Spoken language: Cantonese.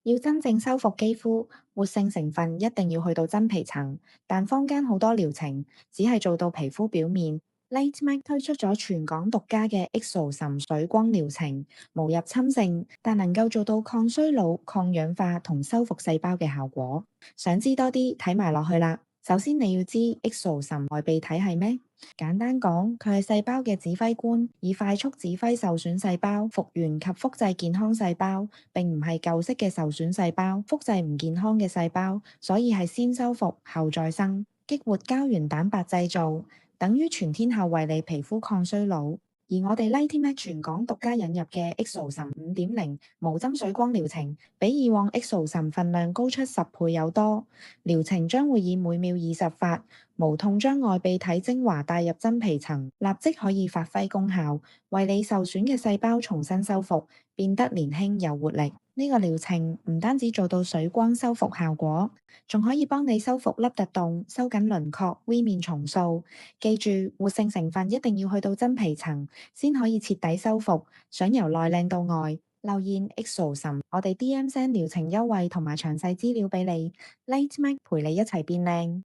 要真正修復肌膚，活性成分一定要去到真皮層，但坊間好多療程只係做到皮膚表面。LightMac 推出咗全港獨家嘅 Exosome 水光療程，無入侵性，但能夠做到抗衰老、抗氧化同修復細胞嘅效果。想知多啲，睇埋落去啦。首先你要知 Exosome 內鼻體係咩？簡單講，佢係細胞嘅指揮官，以快速指揮受損細胞復原及複製健康細胞，並唔係舊式嘅受損細胞複製唔健康嘅細胞，所以係先修復後再生，激活膠原蛋白製造，等於全天候為你皮膚抗衰老。而我哋 LightMac 全港獨家引入嘅 Exosome 5.0無針水光療程，比以往 Exosome 份量高出10倍有多。療程將會以每秒20發，無痛將外鼻體精華帶入真皮層，立即可以發揮功效，為你受損嘅細胞重新修復，變得年輕有活力。呢個療程唔單止做到水光修復效果，仲可以幫你修復凹凸洞、收緊輪廓、V 面重塑。記住，活性成分一定要去到真皮層，先可以徹底修復。想由內靚到外，留言 Exosome，我哋 DM send 療程優惠同埋詳細資料俾你。LightMac 陪你一齊變靚。